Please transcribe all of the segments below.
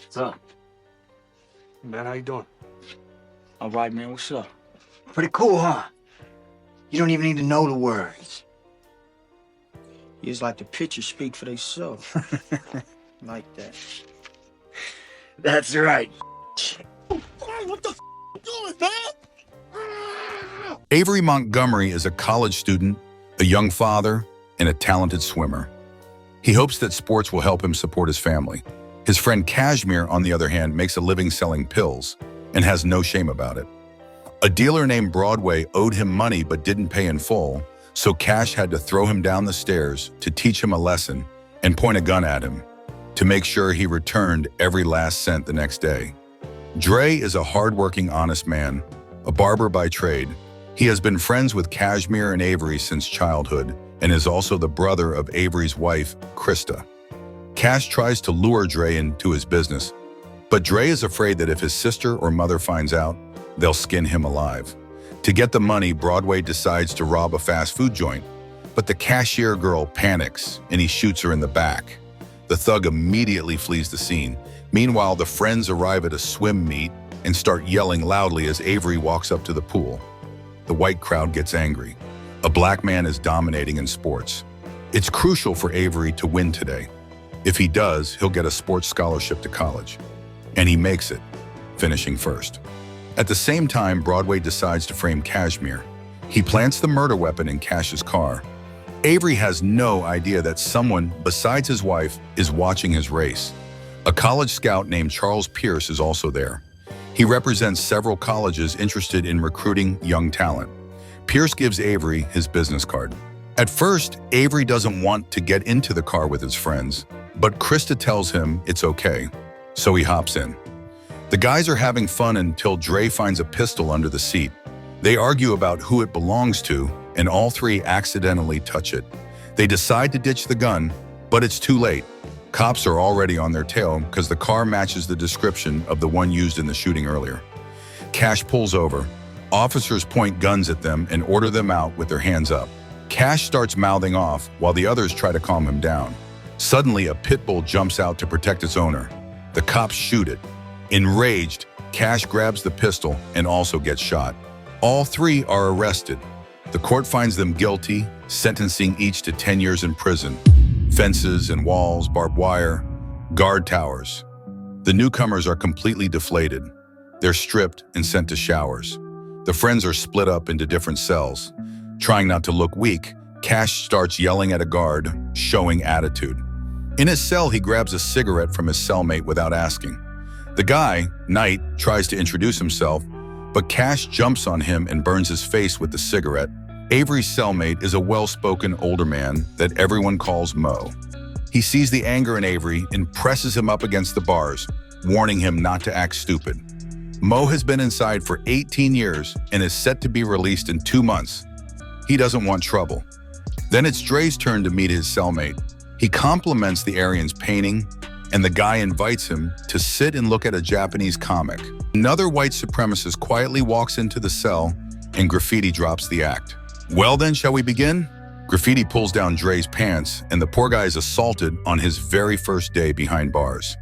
What's up? Man, how you doing? All right, man. What's up? Pretty cool, huh? You don't even need to know the words. It's like the pictures speak for themselves. Like that. That's right. What the doing, man? Avery Montgomery is a college student, a young father, and a talented swimmer. He hopes that sports will help him support his family. His friend Cashmere, on the other hand, makes a living selling pills and has no shame about it. A dealer named Broadway owed him money but didn't pay in full, so Cash had to throw him down the stairs to teach him a lesson and point a gun at him to make sure he returned every last cent the next day. Dre is a hardworking, honest man, a barber by trade. He has been friends with Cashmere and Avery since childhood and is also the brother of Avery's wife, Krista. Cash tries to lure Dre into his business, but Dre is afraid that if his sister or mother finds out, they'll skin him alive. To get the money, Broadway decides to rob a fast food joint, but the cashier girl panics and he shoots her in the back. The thug immediately flees the scene. Meanwhile, the friends arrive at a swim meet and start yelling loudly as Avery walks up to the pool. The white crowd gets angry. A black man is dominating in sports. It's crucial for Avery to win today. If he does, he'll get a sports scholarship to college. And he makes it, finishing first. At the same time, Broadway decides to frame Cashmere. He plants the murder weapon in Cash's car. Avery has no idea that someone besides his wife is watching his race. A college scout named Charles Pierce is also there. He represents several colleges interested in recruiting young talent. Pierce gives Avery his business card. At first, Avery doesn't want to get into the car with his friends, but Krista tells him it's okay, so he hops in. The guys are having fun until Dre finds a pistol under the seat. They argue about who it belongs to, and all three accidentally touch it. They decide to ditch the gun, but it's too late. Cops are already on their tail because the car matches the description of the one used in the shooting earlier. Cash pulls over. Officers point guns at them and order them out with their hands up. Cash starts mouthing off while the others try to calm him down. Suddenly, a pit bull jumps out to protect its owner. The cops shoot it. Enraged, Cash grabs the pistol and also gets shot. All three are arrested. The court finds them guilty, sentencing each to 10 years in prison. Fences and walls, barbed wire, guard towers. The newcomers are completely deflated. They're stripped and sent to showers. The friends are split up into different cells. Trying not to look weak, Cash starts yelling at a guard, showing attitude. In his cell, he grabs a cigarette from his cellmate without asking. The guy, Knight, tries to introduce himself, but Cash jumps on him and burns his face with the cigarette. Avery's cellmate is a well-spoken older man that everyone calls Mo. He sees the anger in Avery and presses him up against the bars, warning him not to act stupid. Mo has been inside for 18 years and is set to be released in 2 months. He doesn't want trouble. Then it's Dre's turn to meet his cellmate. He compliments the Aryan's painting, and the guy invites him to sit and look at a Japanese comic. Another white supremacist quietly walks into the cell, and Graffiti drops the act. Well then, shall we begin? Graffiti pulls down Dre's pants, and the poor guy is assaulted on his very first day behind bars.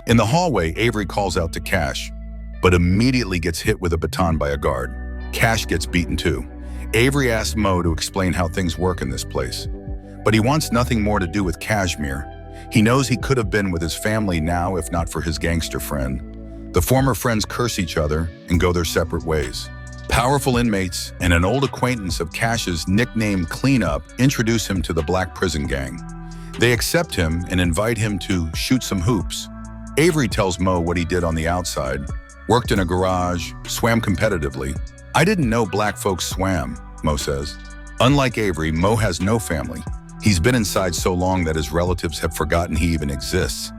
In the hallway, Avery calls out to Cash, but immediately gets hit with a baton by a guard. Cash gets beaten too. Avery asks Mo to explain how things work in this place, but he wants nothing more to do with Cashmere. He knows he could have been with his family now if not for his gangster friend. The former friends curse each other and go their separate ways. Powerful inmates and an old acquaintance of Cash's nicknamed Cleanup introduce him to the black prison gang. They accept him and invite him to shoot some hoops. Avery tells Mo what he did on the outside, worked in a garage, swam competitively. I didn't know black folks swam, Mo says. Unlike Avery, Mo has no family. He's been inside so long that his relatives have forgotten he even exists.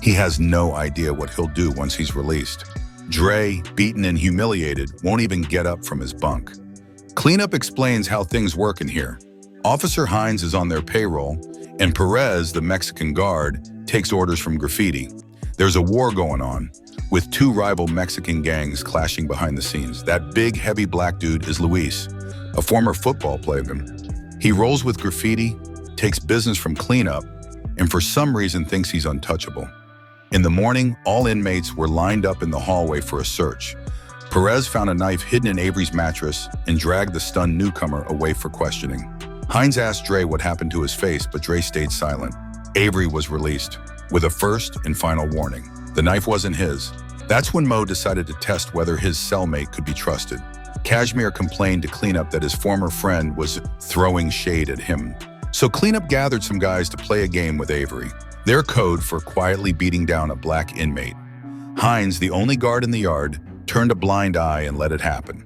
He has no idea what he'll do once he's released. Dre, beaten and humiliated, won't even get up from his bunk. Cleanup explains how things work in here. Officer Hines is on their payroll, and Perez, the Mexican guard, takes orders from Graffiti. There's a war going on, with two rival Mexican gangs clashing behind the scenes. That big, heavy black dude is Luis, a former football player. He rolls with Graffiti, takes business from Cleanup, and for some reason thinks he's untouchable. In the morning, all inmates were lined up in the hallway for a search. Perez found a knife hidden in Avery's mattress and dragged the stunned newcomer away for questioning. Hines asked Dre what happened to his face, but Dre stayed silent. Avery was released, with a first and final warning. The knife wasn't his. That's when Mo decided to test whether his cellmate could be trusted. Cashmere complained to Cleanup that his former friend was throwing shade at him. So Cleanup gathered some guys to play a game with Avery, their code for quietly beating down a black inmate. Hines, the only guard in the yard, turned a blind eye and let it happen.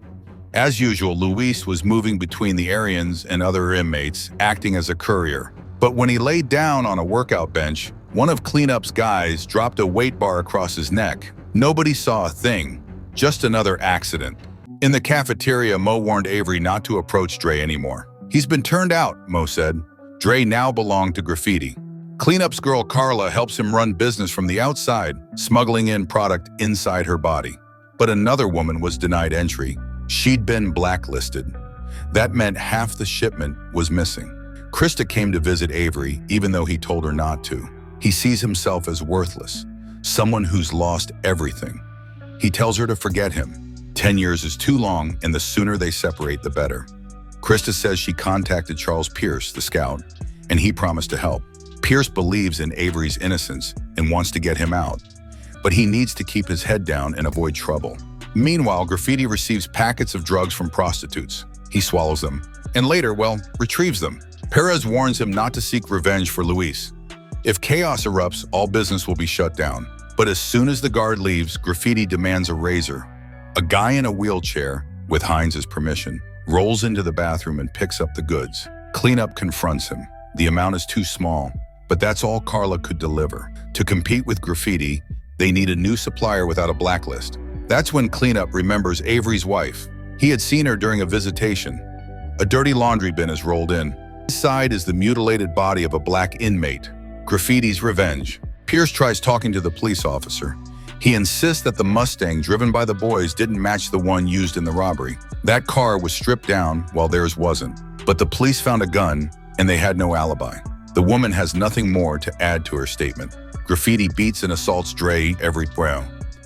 As usual, Luis was moving between the Aryans and other inmates, acting as a courier. But when he laid down on a workout bench, one of Cleanup's guys dropped a weight bar across his neck. Nobody saw a thing, just another accident. In the cafeteria, Mo warned Avery not to approach Dre anymore. He's been turned out, Mo said. Dre now belonged to Graffiti. Cleanup's girl Carla helps him run business from the outside, smuggling in product inside her body. But another woman was denied entry. She'd been blacklisted. That meant half the shipment was missing. Krista came to visit Avery, even though he told her not to. He sees himself as worthless, someone who's lost everything. He tells her to forget him. 10 years is too long, and the sooner they separate, the better. Krista says she contacted Charles Pierce, the scout, and he promised to help. Pierce believes in Avery's innocence and wants to get him out, but he needs to keep his head down and avoid trouble. Meanwhile, Graffiti receives packets of drugs from prostitutes. He swallows them, and later, retrieves them. Perez warns him not to seek revenge for Luis. If chaos erupts, all business will be shut down. But as soon as the guard leaves, Graffiti demands a razor. A guy in a wheelchair, with Hines' permission, rolls into the bathroom and picks up the goods. Cleanup confronts him. The amount is too small, but that's all Carla could deliver. To compete with Graffiti, they need a new supplier without a blacklist. That's when Cleanup remembers Avery's wife. He had seen her during a visitation. A dirty laundry bin is rolled in. Inside is the mutilated body of a black inmate. Graffiti's revenge. Pierce tries talking to the police officer. He insists that the Mustang driven by the boys didn't match the one used in the robbery. That car was stripped down while theirs wasn't. But the police found a gun, and they had no alibi. The woman has nothing more to add to her statement. Graffiti beats and assaults Dre every brow.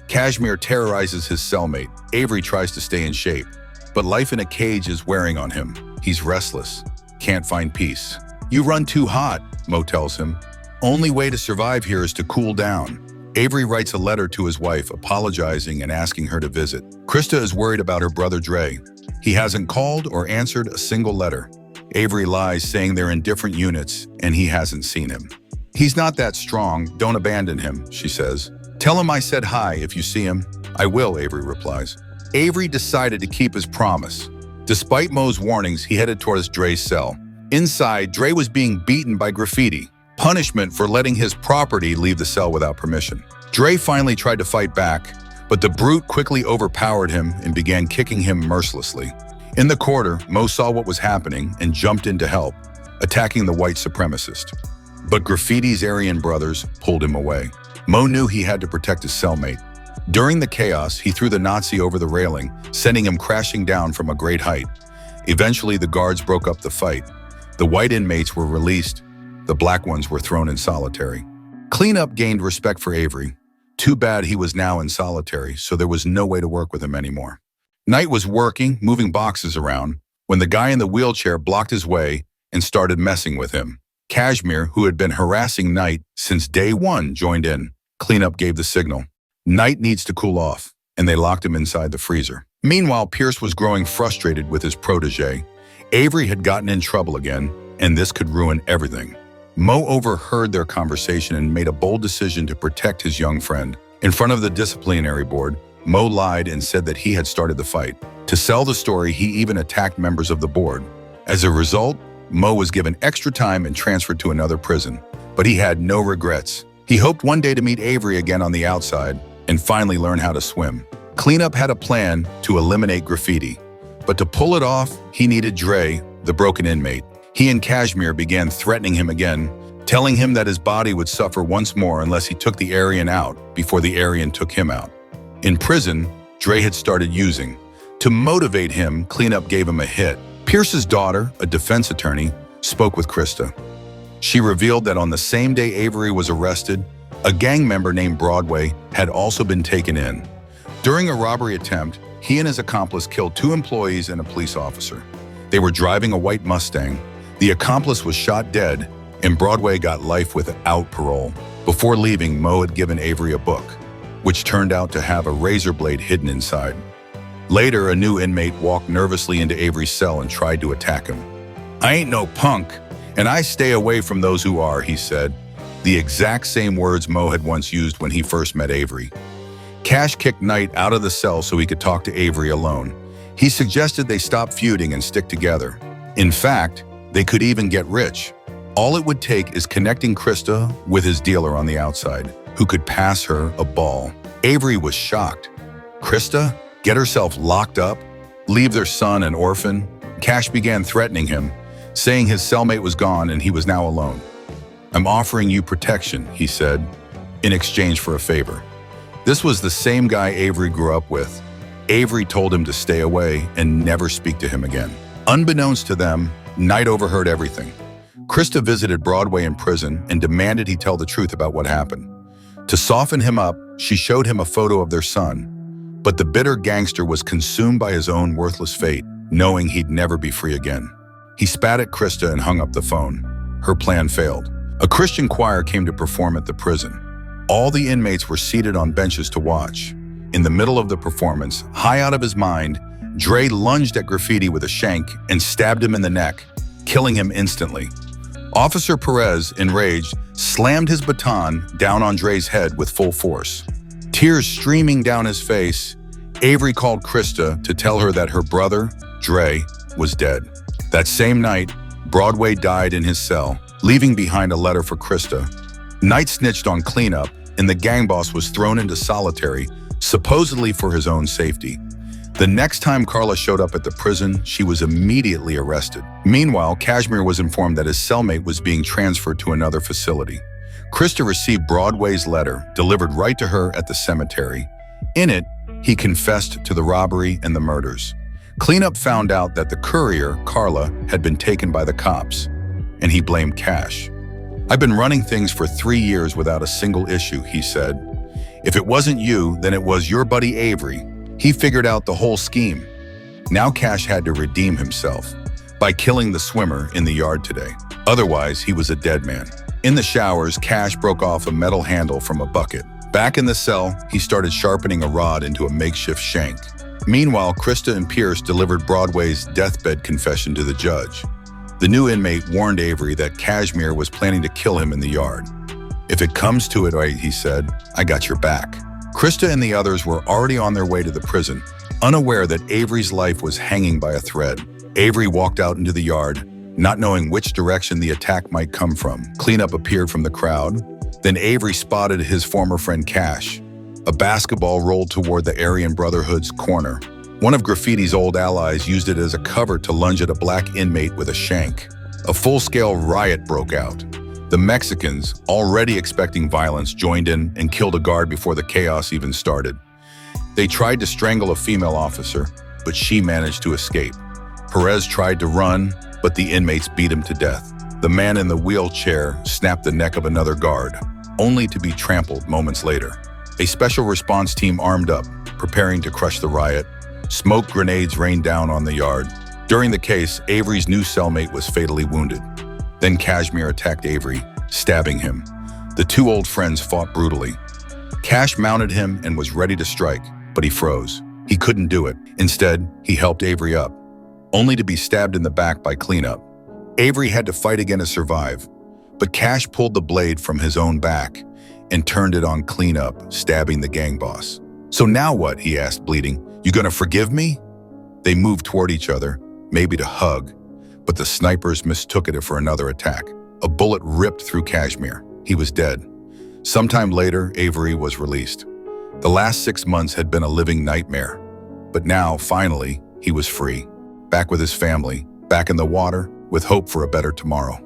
Cashmere terrorizes his cellmate. Avery tries to stay in shape. But life in a cage is wearing on him. He's restless, can't find peace. You run too hot, Mo tells him. Only way to survive here is to cool down. Avery writes a letter to his wife, apologizing and asking her to visit. Krista is worried about her brother Dre. He hasn't called or answered a single letter. Avery lies, saying they're in different units and he hasn't seen him. He's not that strong, don't abandon him, she says. Tell him I said hi if you see him. I will, Avery replies. Avery decided to keep his promise. Despite Mo's warnings, he headed towards Dre's cell. Inside, Dre was being beaten by Graffiti, punishment for letting his property leave the cell without permission. Dre finally tried to fight back, but the brute quickly overpowered him and began kicking him mercilessly. In the corridor, Mo saw what was happening and jumped in to help, attacking the white supremacist. But Graffiti's Aryan brothers pulled him away. Mo knew he had to protect his cellmate. During the chaos, he threw the Nazi over the railing, sending him crashing down from a great height. Eventually, the guards broke up the fight. The white inmates were released. The black ones were thrown in solitary. Cleanup gained respect for Avery. Too bad he was now in solitary, so there was no way to work with him anymore. Knight was working, moving boxes around, when the guy in the wheelchair blocked his way and started messing with him. Cashmere, who had been harassing Knight since day one, joined in. Cleanup gave the signal. Knight needs to cool off, and they locked him inside the freezer. Meanwhile, Pierce was growing frustrated with his protege. Avery had gotten in trouble again, and this could ruin everything. Mo overheard their conversation and made a bold decision to protect his young friend. In front of the disciplinary board, Mo lied and said that he had started the fight. To sell the story, he even attacked members of the board. As a result, Mo was given extra time and transferred to another prison. But he had no regrets. He hoped one day to meet Avery again on the outside and finally learn how to swim. Cleanup had a plan to eliminate Graffiti. But to pull it off, he needed Dre, the broken inmate. He and Cashmere began threatening him again, telling him that his body would suffer once more unless he took the Aryan out before the Aryan took him out. In prison, Dre had started using. To motivate him, Cleanup gave him a hit. Pierce's daughter, a defense attorney, spoke with Krista. She revealed that on the same day Avery was arrested, a gang member named Broadway had also been taken in. During a robbery attempt, he and his accomplice killed 2 employees and a police officer. They were driving a white Mustang. The accomplice was shot dead, and Broadway got life without parole. Before leaving, Mo had given Avery a book, which turned out to have a razor blade hidden inside. Later, a new inmate walked nervously into Avery's cell and tried to attack him. "I ain't no punk, and I stay away from those who are," he said. The exact same words Mo had once used when he first met Avery. Cash kicked Knight out of the cell so he could talk to Avery alone. He suggested they stop feuding and stick together. In fact, they could even get rich. All it would take is connecting Krista with his dealer on the outside, who could pass her a ball. Avery was shocked. Krista? Get herself locked up? Leave their son an orphan? Cash began threatening him, saying his cellmate was gone and he was now alone. "I'm offering you protection," he said, in exchange for a favor. This was the same guy Avery grew up with. Avery told him to stay away and never speak to him again. Unbeknownst to them, Knight overheard everything. Krista visited Broadway in prison and demanded he tell the truth about what happened. To soften him up, she showed him a photo of their son. But the bitter gangster was consumed by his own worthless fate, knowing he'd never be free again. He spat at Krista and hung up the phone. Her plan failed. A Christian choir came to perform at the prison. All the inmates were seated on benches to watch. In the middle of the performance, high out of his mind, Dre lunged at Graffiti with a shank and stabbed him in the neck, killing him instantly. Officer Perez, enraged, slammed his baton down on Dre's head with full force. Tears streaming down his face, Avery called Krista to tell her that her brother, Dre, was dead. That same night, Broadway died in his cell, leaving behind a letter for Krista. Knight snitched on cleanup, and the gang boss was thrown into solitary, supposedly for his own safety. The next time Carla showed up at the prison, she was immediately arrested. Meanwhile, Cashmere was informed that his cellmate was being transferred to another facility. Krista received Broadway's letter, delivered right to her at the cemetery. In it, he confessed to the robbery and the murders. Cleanup found out that the courier, Carla, had been taken by the cops, and he blamed Cash. "I've been running things for 3 years without a single issue," he said. "If it wasn't you, then it was your buddy Avery. He figured out the whole scheme." Now Cash had to redeem himself by killing the swimmer in the yard today. Otherwise, he was a dead man. In the showers, Cash broke off a metal handle from a bucket. Back in the cell, he started sharpening a rod into a makeshift shank. Meanwhile, Krista and Pierce delivered Broadway's deathbed confession to the judge. The new inmate warned Avery that Cashmere was planning to kill him in the yard. "If it comes to it," he said, "I got your back." Krista and the others were already on their way to the prison, unaware that Avery's life was hanging by a thread. Avery walked out into the yard, not knowing which direction the attack might come from. Cleanup appeared from the crowd. Then Avery spotted his former friend Cash. A basketball rolled toward the Aryan Brotherhood's corner. One of Graffiti's old allies used it as a cover to lunge at a black inmate with a shank. A full-scale riot broke out. The Mexicans, already expecting violence, joined in and killed a guard before the chaos even started. They tried to strangle a female officer, but she managed to escape. Perez tried to run, but the inmates beat him to death. The man in the wheelchair snapped the neck of another guard, only to be trampled moments later. A special response team armed up, preparing to crush the riot. Smoke grenades rained down on the yard. During the case, Avery's new cellmate was fatally wounded. Then Cashmere attacked Avery, stabbing him. The 2 old friends fought brutally. Cash mounted him and was ready to strike, but he froze. He couldn't do it. Instead, he helped Avery up, only to be stabbed in the back by Cleanup. Avery had to fight again to survive, but Cash pulled the blade from his own back and turned it on Cleanup, stabbing the gang boss. "So now what?" he asked, bleeding. "You gonna forgive me?" They moved toward each other, maybe to hug, but the snipers mistook it for another attack. A bullet ripped through Cashmere. He was dead. Sometime later, Avery was released. The last 6 months had been a living nightmare. But now, finally, he was free. Back with his family, back in the water, with hope for a better tomorrow.